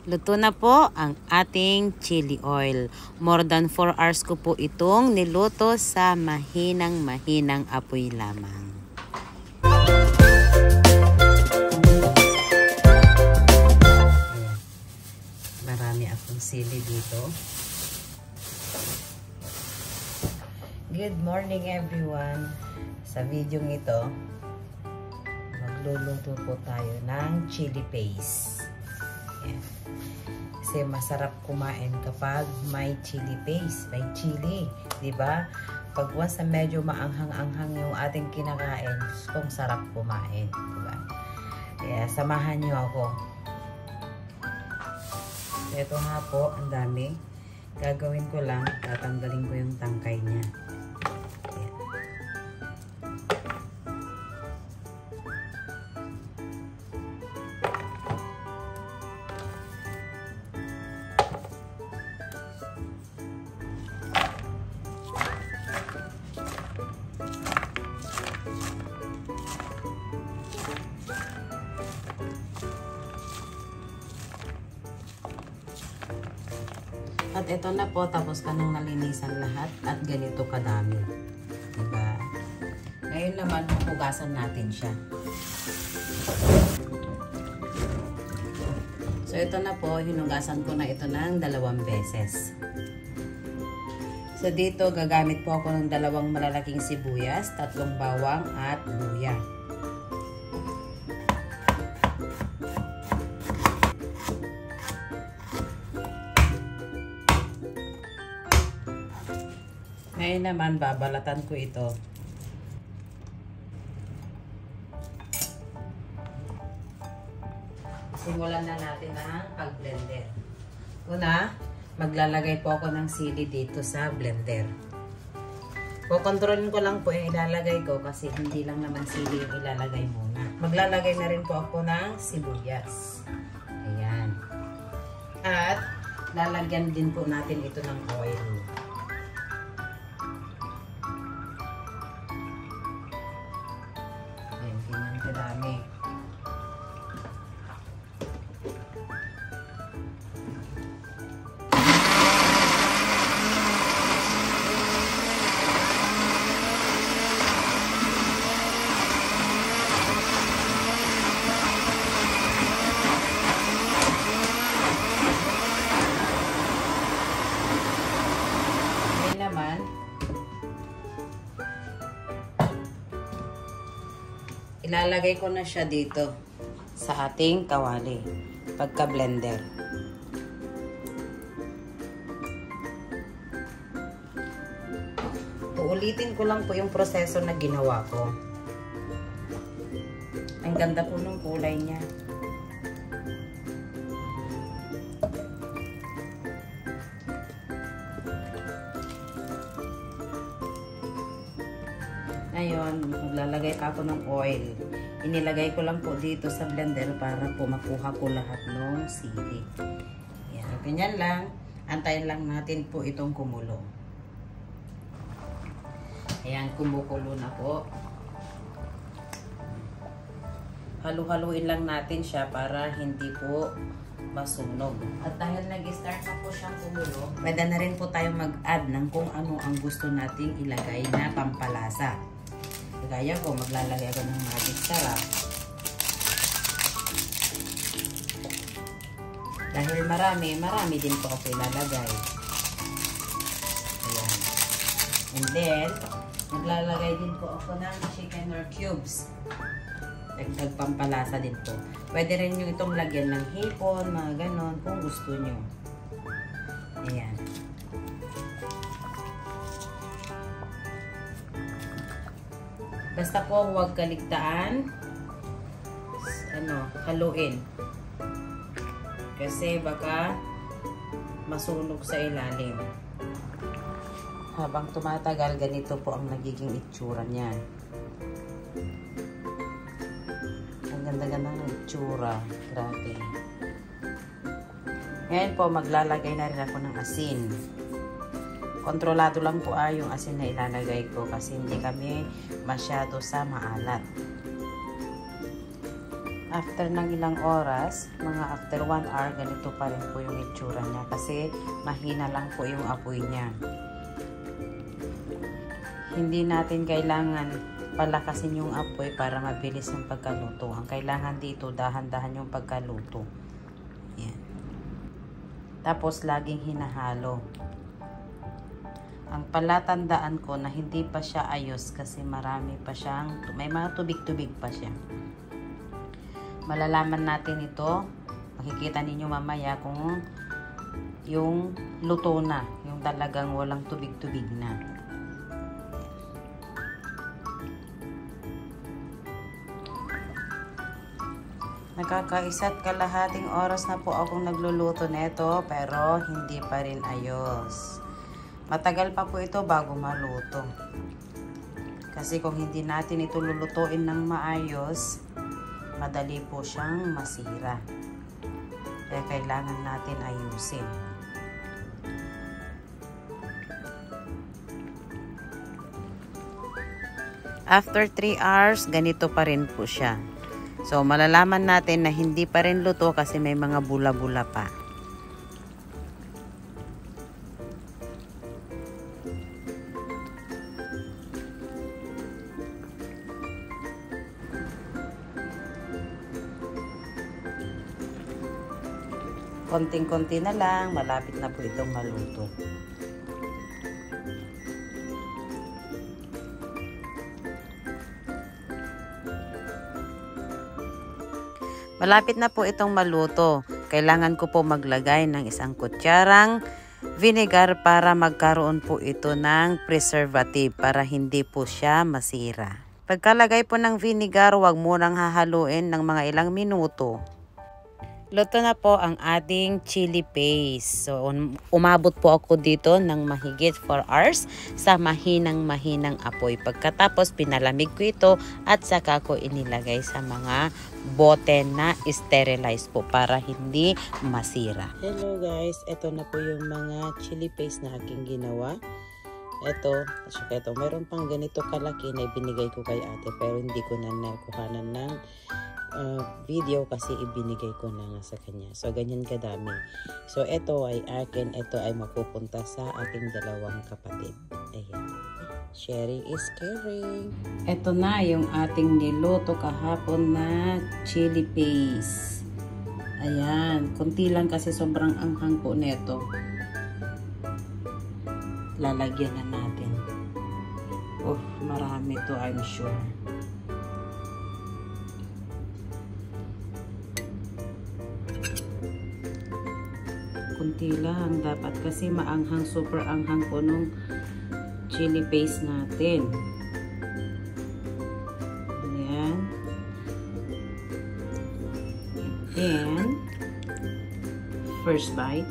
Luto na po ang ating chili oil. More than 4 hours ko po itong niluto sa mahinang apoy lamang. Marami akong sili dito. Good morning everyone. Sa video ito, magluluto po tayo ng chili paste. Yan. Kasi masarap kumain kapag may chili paste, may chili, 'di ba? Pag once na medyo maanghang-anghang yung ating kinakain, kung sarap kumain, 'di ba? Kaya samahan niyo ako. Ito nga po, ang dami. Gagawin ko lang, tatanggalin ko yung tangkay niya. At ito na po, tapos ka nang nalinisan lahat at ganito kadami. Diba? Ngayon naman, hugasan natin siya. So, ito na po, hinugasan ko na ito ng 2 beses. So, dito, gagamit po ako ng 2 malalaking sibuyas, 3 bawang at luya. Ngayon naman, babalatan ko ito. Simulan na natin ang pag-blender. Una, maglalagay po ako ng sili dito sa blender. Kukontrolin ko lang po yung ilalagay ko kasi hindi lang naman sili yung ilalagay muna. Maglalagay na rin po ako ng sibuyas. Ayan. At lalagyan din po natin ito ng oil. Dami. Ngayon naman, ilalagay ko na siya dito sa ating kawali pagka-blender. Uulitin ko lang po yung proseso na ginawa ko. Ang ganda po ng kulay niya. Ngayon, maglalagay pa ako ng oil. Inilagay ko lang po dito sa blender para po makuha ko lahat ng sili. Yan, ganyan lang. Antayin lang natin po itong kumulo. Ayan, kumukulo na po. Halu-haluin lang natin siya para hindi po masunog. At dahil nag-start na po siyang kumulo, pwede na rin po tayong mag-add ng kung ano ang gusto nating ilagay na pampalasa. Gaya ko, maglalagay ako ng magic sarap. Dahil marami din po ako ilalagay. Ayan. And then, maglalagay din po ako ng chicken or cubes. Dagdag pampalasa din po. Pwede rin nyo itong lagyan ng hipon, mga ganon, kung gusto nyo. Ayan. Basta po huwag kaligtaan haluin. Kasi baka masunog sa ilalim. Habang tumatagal, ganito po ang nagiging itsura niyan. Ang ganda-ganda ng itsura. Grabe. Ngayon po, maglalagay na rin ako ng asin. Kontrolado lang po yung asin na ilalagay ko kasi hindi kami masyado sa maalat. After ng ilang oras, mga after 1 hour, ganito pa rin po yung itsura niya kasi mahina lang po yung apoy niya. Hindi natin kailangan palakasin yung apoy para mabilis yung pagkaluto. Ang kailangan dito, dahan-dahan yung pagkaluto. Yan. Tapos, laging hinahalo. Ang palatandaan ko na hindi pa siya ayos kasi marami pa siyang, may mga tubig-tubig pa siya. Malalaman natin ito, makikita ninyo mamaya kung yung luto na, yung talagang walang tubig-tubig na. Nakakaisa't kalahating oras na po akong nagluluto nito pero hindi pa rin ayos. Matagal pa po ito bago maluto. Kasi kung hindi natin ito lulutuin ng maayos, madali po siyang masira. Kaya kailangan natin ayusin. After 3 hours, ganito pa rin po siya. So, malalaman natin na hindi pa rin luto kasi may mga bula-bula pa. Konting-konti na lang, malapit na po itong maluto. Malapit na po itong maluto. Kailangan ko po maglagay ng 1 kutsarang vinegar para magkaroon po ito ng preservative para hindi po siya masira. Pagkalagay po ng vinegar, huwag munang hahaluin ng mga ilang minuto. Luto na po ang ating chili paste. So, umabot po ako dito ng mahigit 4 hours sa mahinang apoy. Pagkatapos, pinalamig ko ito at saka ko inilagay sa mga bote na sterilize po para hindi masira. Hello guys, ito na po yung mga chili paste na aking ginawa. Ito, meron pang ganito kalaki na ibinigay ko kay ate pero hindi ko na nakuhanan ng video kasi ibinigay ko na nga sa kanya. So, ganyan kadami. So, ito ay akin. Ito ay mapupunta sa aking 2 kapatid. Ayan. Sharing is caring. Ito na yung ating niluto kahapon na chili paste. Ayan. Kunti lang kasi sobrang anghang po neto. Lalagyan na natin. Oh, marami to, I'm sure. Kunti lang dapat kasi maanghang, super anghang po nung chili paste natin. Ayan. And then, first bite.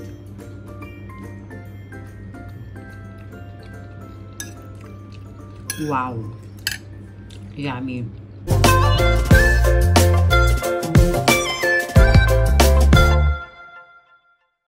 Wow! Yummy!